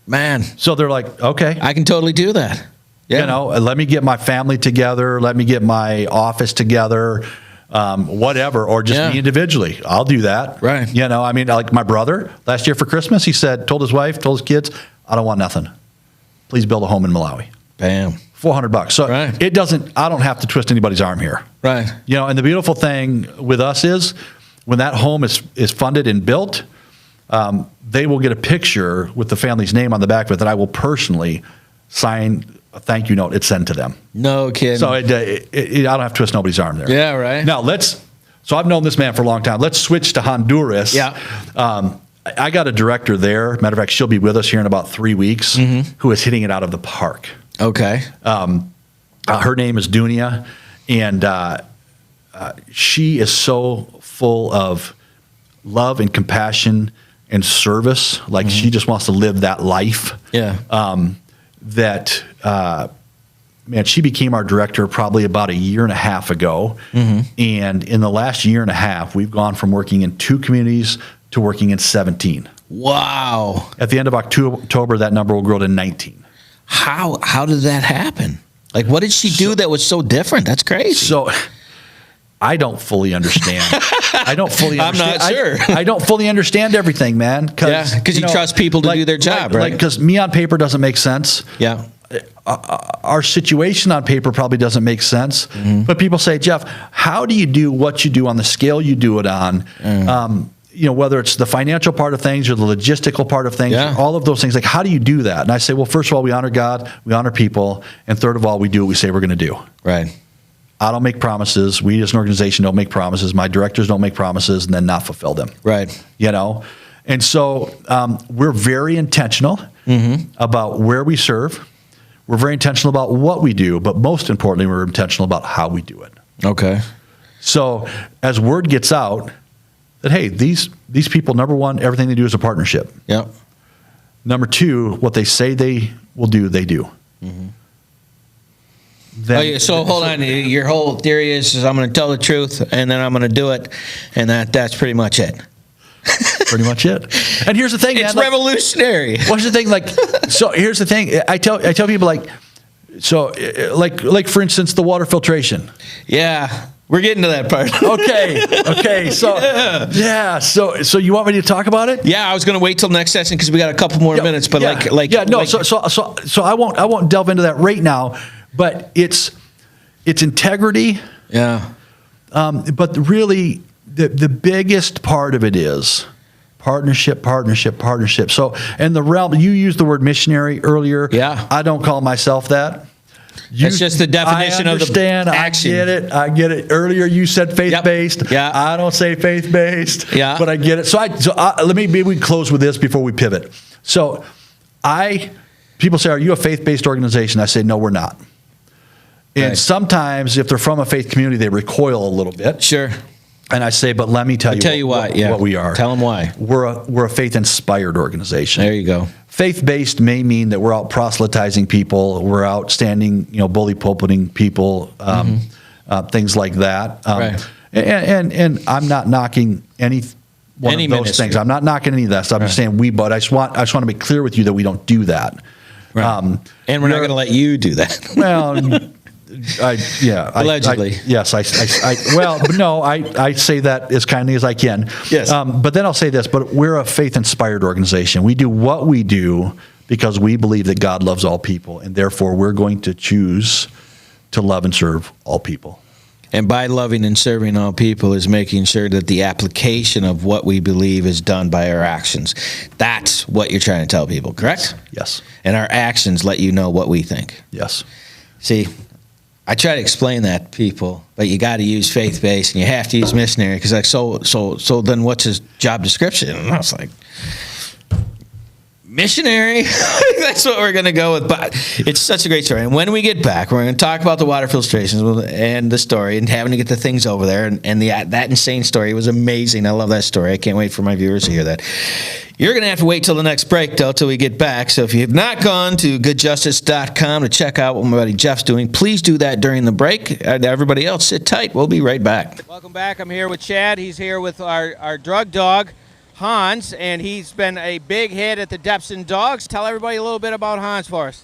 Man, So they're like, okay. I can totally do that. Yeah. You know, let me get my family together. Let me get my office together, whatever, or just Yeah. me individually. I'll do that. Right. You know, I mean, like my brother last year for Christmas, he said, told his wife, told his kids, I don't want nothing. Please build a home in Malawi. Bam. $400. So Right. it doesn't, I don't have to twist anybody's arm here. Right. You know, and the beautiful thing with us is when that home is funded and built, they will get a picture with the family's name on the back of it that I will personally sign a thank you note and send to them. No kidding. So I don't have to twist nobody's arm there. Yeah, right. Now so I've known this man for a long time. Let's switch to Honduras. Yeah. I got a director there. Matter of fact, she'll be with us here in about 3 weeks, who is hitting it out of the park. Okay. Her name is Dunia, and she is so full of love and compassion and service. Like she just wants to live that life. Yeah. Man, she became our director probably about a year and a half ago. And in the last year and a half, we've gone from working in 2 communities to working in 17. Wow. At the end of October, that number will grow to 19. How did that happen? Like, what did she do that was so different? That's crazy. So I don't fully understand. I don't fully I'm understand. not sure. I don't fully understand everything, man. Yeah, 'cause you trust people to do their job, right? Because me on paper doesn't make sense. Yeah. Our situation on paper probably doesn't make sense. But people say, Jeff, how do you do what you do on the scale you do it on? You know, whether it's the financial part of things or the logistical part of things, Yeah. all of those things. Like, how do you do that? And I say, well, first of all, we honor God, we honor people, and third of all, we do what we say we're going to do. Right. I don't make promises. We as an organization don't make promises. My directors don't make promises and then not fulfill them. Right. You know? And so we're very intentional about where we serve. We're very intentional about what we do, but most importantly, we're intentional about how we do it. Okay. So as word gets out that, hey, these people, number one, everything they do is a partnership. Yep. Number two, what they say they will do, they do. Then, So hold on. Your whole theory is I'm going to tell the truth and then I'm going to do it, and that's pretty much it. pretty much it. And here's the thing, It's man, revolutionary. what's the thing? Like, so here's the thing. I tell people like for instance, the water filtration. Yeah. We're getting to that part. Okay. So yeah. So you want me to talk about it? Yeah, I was going to wait till next session because we got a couple more minutes. But No. So I won't delve into that right now. But it's integrity. Yeah. But really, the biggest part of it is partnership. So in the realm, you used the word missionary earlier. Yeah. I don't call myself that. It's just the definition of the action. I get it. Earlier you said faith-based. Yep. Yeah. I don't say faith-based. Yeah. But I get it. Maybe we close with this before we pivot. So people say, are you a faith-based organization? I say, no, we're not. And Right. sometimes if they're from a faith community, they recoil a little bit. Sure. And I say, but let me tell you why. Yeah. what we are. Tell them why. We're a faith-inspired organization. There you go. Faith-based may mean that we're out proselytizing people, we're out standing, bully pulpiting people, things like that. Right. And I'm not knocking any one Any of those ministry. things. I'm not knocking any of that stuff. I'm just saying but I just want to make clear with you that we don't do that. Right. And we're not going to let you do that. Well, Allegedly. Yes. I say that as kindly as I can. Yes. But then I'll say this, but we're a faith-inspired organization. We do what we do because we believe that God loves all people, and therefore we're going to choose to love and serve all people. And by loving and serving all people is making sure that the application of what we believe is done by our actions. That's what you're trying to tell people, correct? Yes. And our actions let you know what we think. Yes. See, I try to explain that to people, but you got to use faith-based and you have to use missionary because so then what's his job description? And I was like, missionary. That's what we're going to go with. But it's such a great story. And when we get back, we're going to talk about the water filtrations and the story and having to get the things over there. And that insane story was amazing. I love that story. I can't wait for my viewers to hear that. You're going to have to wait till the next break, though, till we get back. So if you have not gone to goodjustice.com to check out what my buddy Jeff's doing, please do that during the break. Everybody else, sit tight. We'll be right back. Welcome back. I'm here with Chad. He's here with our drug dog, Hans, and he's been a big hit at the Depson Dogs. Tell everybody a little bit about Hans for us.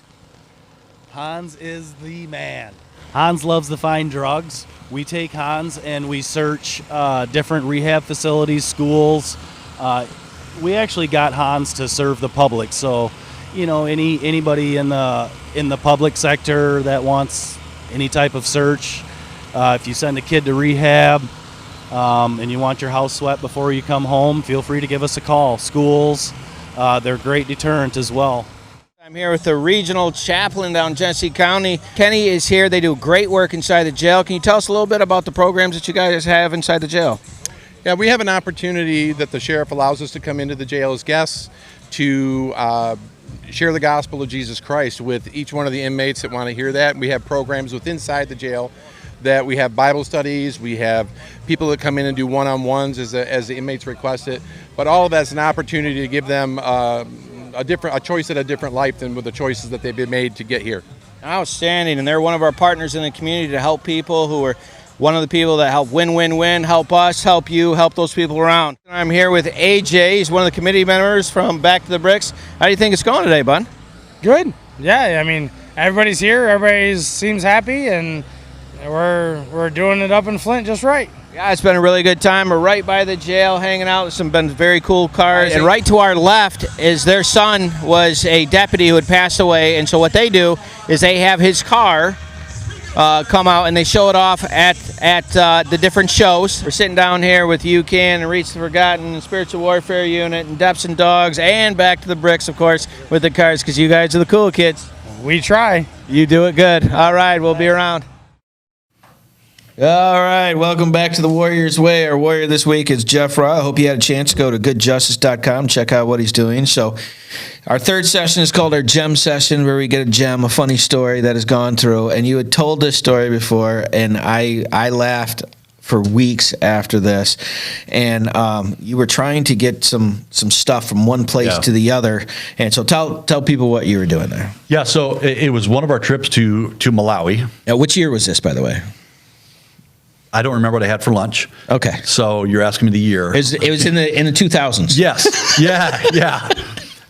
Hans is the man. Hans loves to find drugs. We take Hans and we search different rehab facilities, schools. We actually got Hans to serve the public, so anybody in the public sector that wants any type of search, if you send a kid to rehab and you want your house swept before you come home, feel free to give us a call. Schools, they're great deterrent as well. I'm here with the regional chaplain down Genesee County. Kenny is here. They do great work inside the jail. Can you tell us a little bit about the programs that you guys have inside the jail? Yeah, we have an opportunity that the sheriff allows us to come into the jail as guests to share the gospel of Jesus Christ with each one of the inmates that want to hear that. We have programs within inside the jail that we have Bible studies, we have people that come in and do one-on-ones as the inmates request it, but all of that's an opportunity to give them a choice at a different life than with the choices that they've been made to get here. Outstanding, and they're one of our partners in the community to help people who are one of the people that help win, help us, help you, help those people around. I'm here with AJ. He's one of the committee members from Back to the Bricks. How do you think it's going today, bud? Good. Yeah, I mean, everybody's here. Everybody seems happy, and we're doing it up in Flint just right. Yeah, it's been a really good time. We're right by the jail, hanging out with some been very cool cars. And right to our left is their son was a deputy who had passed away, and so what they do is they have his car come out and they show it off at the different shows. We're sitting down here with UCAN and Reach the Forgotten and Spiritual Warfare Unit and Depson Dogs and Back to the Bricks, of course, with the cars because you guys are the cool kids. We try. You do it good. All right, we'll be around. All right, welcome back to the Warrior's Way. Our warrior this week is Jeff Ryal. I hope you had a chance to go to goodjustice.com, check out what he's doing. So our third session is called our gem session, where we get a gem, a funny story that has gone through. And you had told this story before, and I laughed for weeks after this. And you were trying to get some stuff from one place to the other. And so tell people what you were doing there. Yeah, so it was one of our trips to Malawi. Now, which year was this, by the way? I don't remember what I had for lunch. Okay. So you're asking me the year. It was in the 2000s. Yes. Yeah.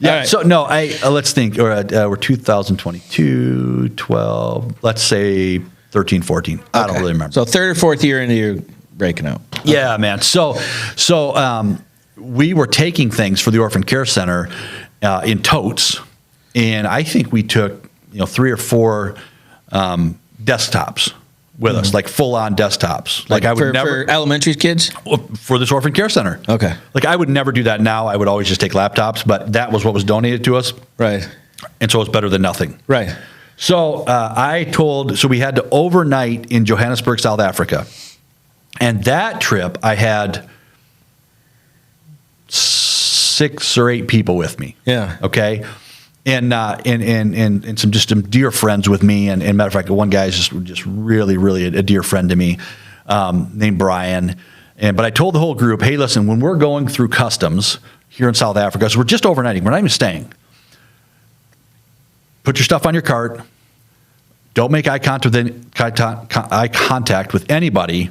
Right. So no, let's think. We're 2022, 12. Let's say 13, 14. I don't really remember. So third or fourth year into your breaking out. Yeah, man. So we were taking things for the Orphan Care Center in totes, and I think we took 3 or 4 desktops with us, like full-on desktops. Like I would never for elementary kids for this Orphan Care Center. Okay. Like I would never do that now. I would always just take laptops, but that was what was donated to us. Right. And so it's better than nothing. Right. So so we had to overnight in Johannesburg, South Africa. And that trip, I had 6 or 8 people with me. Yeah. Okay. And some dear friends with me. And matter of fact, one guy is just really, really a dear friend to me, named Brian. But I told the whole group, hey, listen, when we're going through customs here in South Africa, so we're just overnighting, we're not even staying. Put your stuff on your cart. Don't make eye contact with anybody.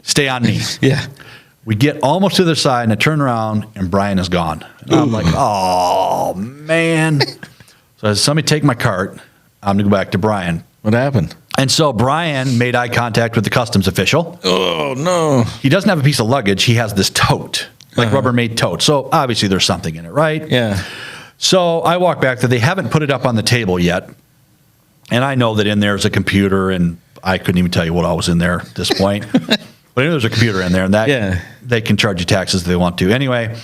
Stay on me. Yeah. We get almost to the side, and I turn around, and Brian is gone. And I'm like, oh, man. So I said, somebody take my cart. I'm going to go back to Brian. What happened? And so Brian made eye contact with the customs official. Oh, no. He doesn't have a piece of luggage. He has this tote, like Rubbermaid tote. So obviously there's something in it, right? Yeah. So I walk back there. They haven't put it up on the table yet. And I know that in there is a computer, and I couldn't even tell you what all was in there at this point. But I knew there's a computer in there, and that they can charge you taxes if they want to. Anyway,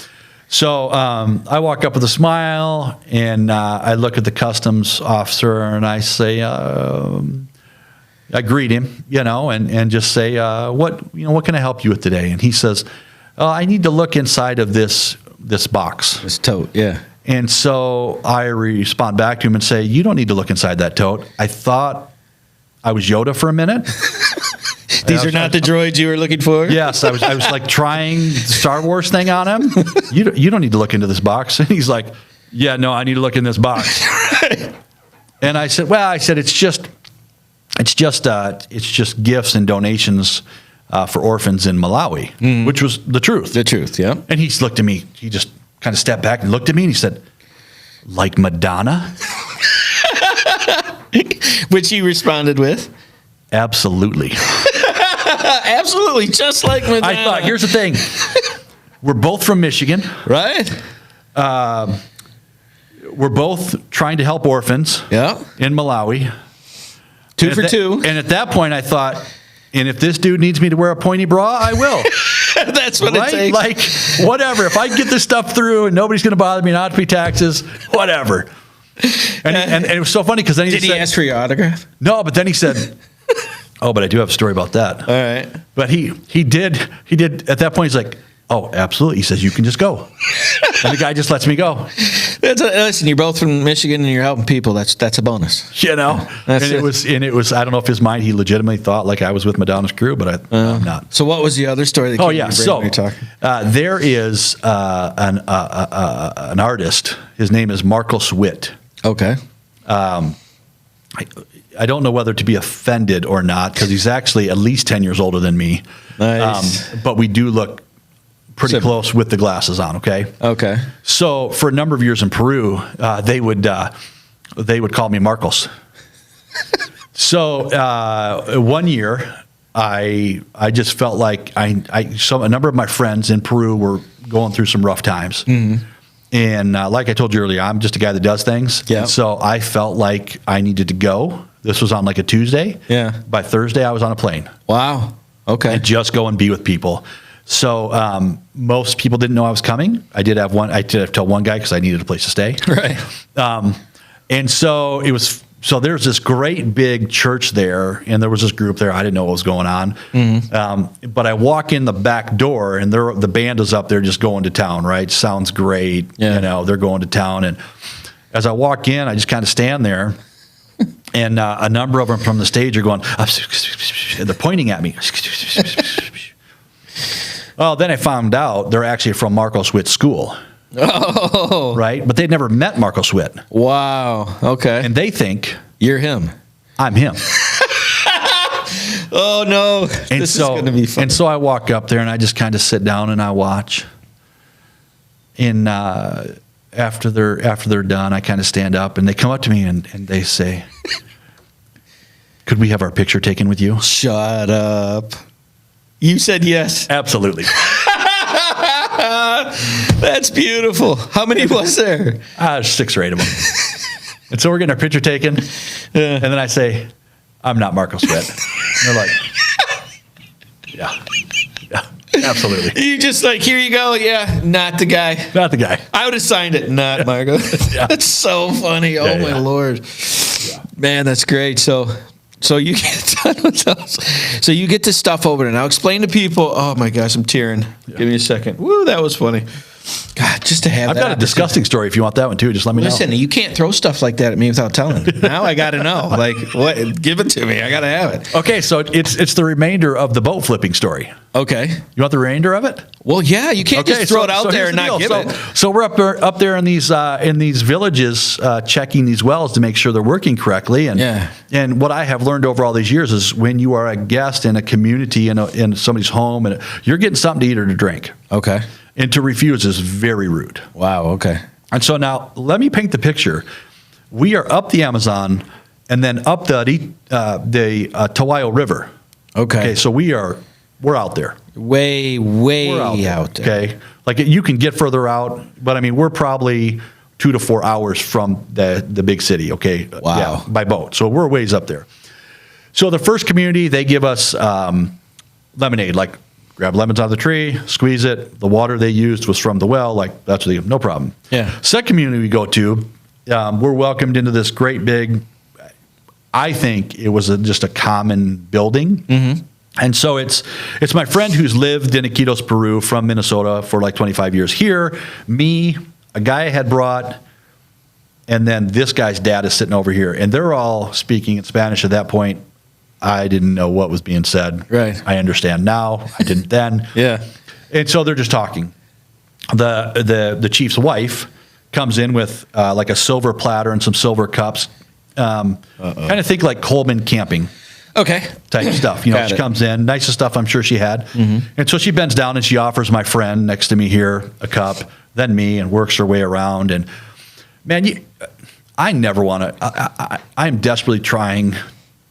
so I walk up with a smile, and I look at the customs officer, and I say, I greet him, and just say, what can I help you with today? And he says, I need to look inside of this box. This tote, yeah. And so I respond back to him and say, you don't need to look inside that tote. I thought I was Yoda for a minute. These are not the droids you were looking for? Yes, I was like trying the Star Wars thing on him. You don't need to look into this box. And he's like, yeah, no, I need to look in this box. And I said, it's just gifts and donations for orphans in Malawi, which was the truth. The truth, yeah. And he looked at me. He just kind of stepped back and looked at me and he said, like Madonna? Which he responded with? Absolutely. Absolutely, just like Madonna. I thought, here's the thing. We're both from Michigan. Right? We're both trying to help orphans Yeah. in Malawi. Two And for at two. And at that point, I thought, and if this dude needs me to wear a pointy bra, I will. That's what Right? it takes. Like, whatever. If I get this stuff through and nobody's going to bother me not to pay taxes, whatever. And it was so funny because then he Did he said, ask for your autograph? no, but then he said, oh, but I do have a story about that. All right. But he did at that point, he's like, oh, absolutely. He says, you can just go. And the guy just lets me go. Listen, you're both from Michigan and you're helping people. That's a bonus. You know? That's and it. it was, I don't know if his mind, he legitimately thought like I was with Madonna's crew, but I'm not. So what was the other story that came Oh, to yeah. your brain So when you're talking? there is an artist. His name is Marcos Witt. Okay. I don't know whether to be offended or not because he's actually at least 10 years older than me. Nice. But we do look pretty Similar. close with the glasses on, okay? Okay. So for a number of years in Peru, they would call me Marcos. So one year, I just felt like a number of my friends in Peru were going through some rough times. Mm-hmm. And like I told you earlier, I'm just a guy that does things. Yeah. And so I felt like I needed to go. This was on like a Tuesday. Yeah. By Thursday, I was on a plane. Wow. Okay. And just go and be with people. So most people didn't know I was coming. I did have to tell one guy because I needed a place to stay. Right. And so it was. So there's this great big church there, and there was this group there. I didn't know what was going on. Mm-hmm. But I walk in the back door, and the band is up there just going to town. Right? Sounds great. Yeah. You know, they're going to town. And as I walk in, I just kind of stand there. And a number of them from the stage are going, they're pointing at me. Well, then I found out they're actually from Marcos Witt School. Oh. Right? But they'd never met Marcos Witt. Wow. Okay. And they think You're him. I'm him. Oh, no. And This is going to be fun. And so I walk up there and I just kind of sit down and I watch. And after they're done, I kind of stand up and they come up to me and they say, could we have our picture taken with you? Shut up. You said yes. Absolutely. That's beautiful. How many was there? 6 or 8 of them. And so we're getting our picture taken. And then I say, I'm not Marcos Witt. And they're like, yeah, absolutely. You just like, here you go. Yeah, not the guy. Not the guy. I would have signed it. Not Margot. Yeah. That's so funny. Oh, Yeah, my yeah. Lord. Man, that's great. So you get done with those. So you get this stuff over there. Now explain to people. Oh, my gosh, I'm tearing. Give me a second. Woo, that was funny. God, just to have I've that. got a disgusting story if you want that one too. Just let me Listen, know. you can't throw stuff like that at me without telling. Now I got to know. Like, what? Give it to me. I got to have it. Okay, so it's the remainder of the boat flipping story. Okay. You want the remainder of it? Well, yeah, you can't just throw it out there here's and the not deal. give it. So we're up there in these villages checking these wells to make sure they're working correctly. And Yeah. and what I have learned over all these years is when you are a guest in a community in somebody's home and you're getting something to eat or to drink, Okay. and to refuse is very rude. Wow. Okay. And so now let me paint the picture. We are up the Amazon and then up the Tawayo River. Okay. So we're out there. Way We're out there. Okay. Like you can get further out, but I mean, we're probably 2 to 4 hours from the big city. Okay. Wow. Yeah, by boat. So we're ways up there. So the first community, they give us lemonade, like grab lemons out of the tree, squeeze it. The water they used was from the well. Like that's what no problem. Yeah. Second community we go to, we're welcomed into this great big, I think it was just a common building. Mm-hmm. And so it's my friend who's lived in Iquitos, Peru from Minnesota for like 25 years here. Me, a guy I had brought, and then this guy's dad is sitting over here, and they're all speaking in Spanish at that point. I didn't know what was being said. Right. I understand now. I didn't then. Yeah. And so they're just talking. The chief's wife comes in with like a silver platter and some silver cups. Kind of think like Coleman camping Okay. type stuff. You know, Got she it. comes in, nicest stuff I'm sure she had. And so she bends down and she offers my friend next to me here a cup, then me, and works her way around. And man, I never want to. I'm desperately trying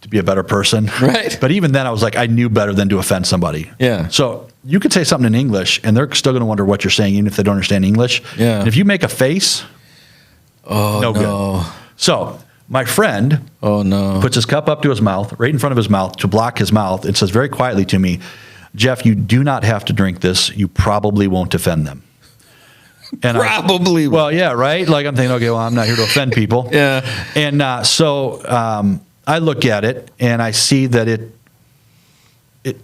to be a better person. Right. But even then, I was like, I knew better than to offend somebody. Yeah. So you could say something in English, and they're still going to wonder what you're saying, even if they don't understand English. Yeah. And if you make a face, no good. So my friend Oh, no. puts his cup up to his mouth, right in front of his mouth, to block his mouth, and says very quietly to me, Jeff, you do not have to drink this. You probably won't offend them. And Probably. well, yeah, right? Like I'm thinking, okay, well, I'm not here to offend people. Yeah. And so I look at it, and I see that it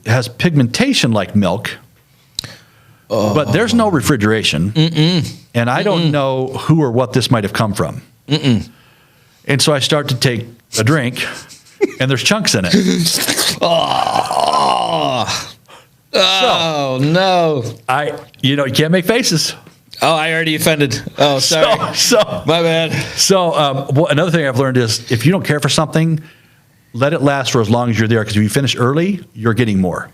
has pigmentation like milk, but there's no refrigeration. And I don't know who or what this might have come from. And so I start to take a drink, and there's chunks in it. Oh, no. You can't make faces. Oh, I already offended. Oh, sorry. So My bad. another thing I've learned is if you don't care for something, let it last for as long as you're there. Because if you finish early, you're getting more.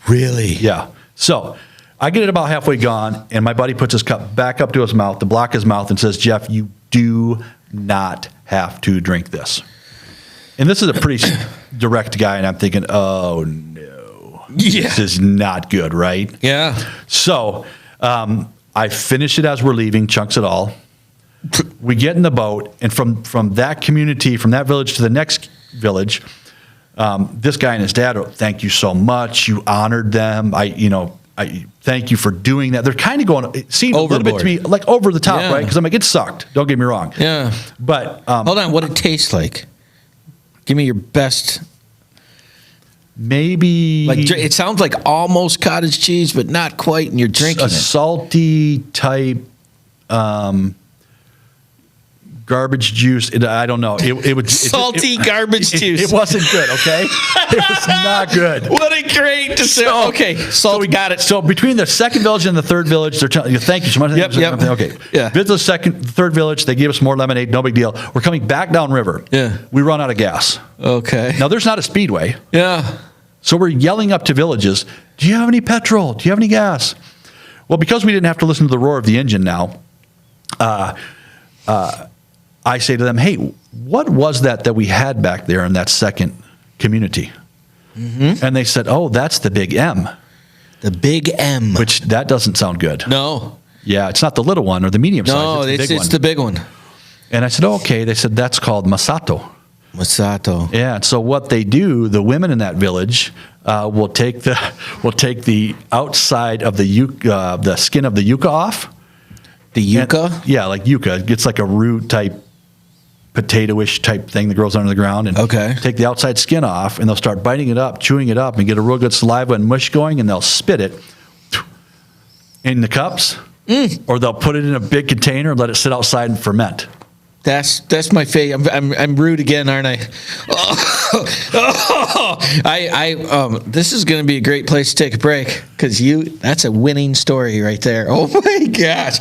Really? Yeah. So I get it about halfway gone, and my buddy puts his cup back up to his mouth to block his mouth and says, Jeff, you do not have to drink this. And this is a pretty direct guy, and I'm thinking, oh, no. Yeah. This is not good, right? Yeah. So I finish it as we're leaving, chunks it all. We get in the boat, and from that community, from that village to the next village, this guy and his dad, thank you so much. You honored them. I thank you for doing that. They're kind of going, it seemed a little bit to me like over the top, Yeah. right? Because I'm like, it sucked. Don't get me wrong. Yeah. But Hold on. What it tastes like? Give me your best. maybe It sounds like almost cottage cheese, but not quite, and you're drinking a it. salty type garbage juice. I don't know. It would Salty garbage juice. It wasn't good. Okay, it was not good. What a great decision. Okay, salt. we got it. So between the second village and the third village, they're telling you, thank you so much. Yep. Okay. Yeah. Visit the third village. They gave us more lemonade. No big deal. We're coming back downriver. Yeah. We run out of gas. Okay. Now there's not a speedway. Yeah. So we're yelling up to villages, do you have any petrol? Do you have any gas? Well, because we didn't have to listen to the roar of the engine now, I say to them, hey, what was that we had back there in that second community? And they said, oh, that's the Big M. The Big M. Which that doesn't sound good. No. Yeah, it's not the little one or the medium No, size. it's the big one. And I said, oh, okay. They said, that's called Masato. Masato. Yeah, and so what they do, the women in that village will take the outside of the skin of the yucca off. The yucca? Yeah, like yucca. It's like a root type, potato-ish type thing that grows under the ground. And Okay. take the outside skin off, and they'll start biting it up, chewing it up, and get a real good saliva and mush going, and they'll spit it in the cups, or they'll put it in a big container and let it sit outside and ferment. That's my favorite. I'm rude again, aren't I? This is going to be a great place to take a break because that's a winning story right there. Oh my gosh!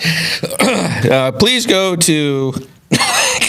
Please go to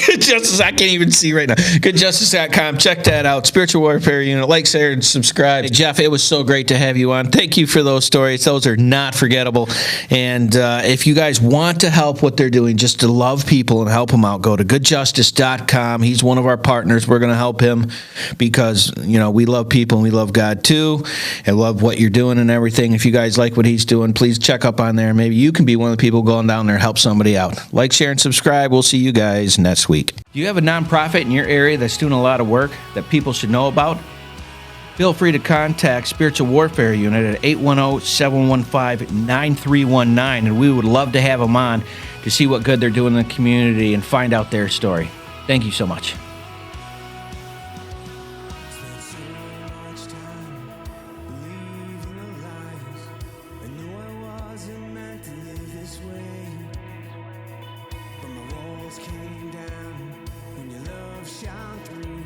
Good Justice. I can't even see right now. GoodJustice.com. Check that out. Spiritual Warfare Unit. Like, share, and subscribe. Hey, Jeff, it was so great to have you on. Thank you for those stories. Those are not forgettable. And if you guys want to help what they're doing, just to love people and help them out, go to GoodJustice.com. He's one of our partners. We're going to help him because, we love people and we love God too and love what you're doing and everything. If you guys like what he's doing, please check up on there. Maybe you can be one of the people going down there and help somebody out. Like, share, and subscribe. We'll see you guys next week. Do you have a nonprofit in your area that's doing a lot of work that people should know about? Feel free to contact Spiritual Warfare Unit at 810-715-9319, and we would love to have them on to see what good they're doing in the community and find out their story. Thank you so much. Spent so much time believing the lies. I knew I wasn't meant to live this way. walls came down when your love shone through.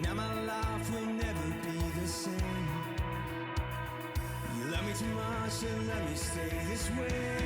Now my life will never be the same. You love me too much to let me stay this way.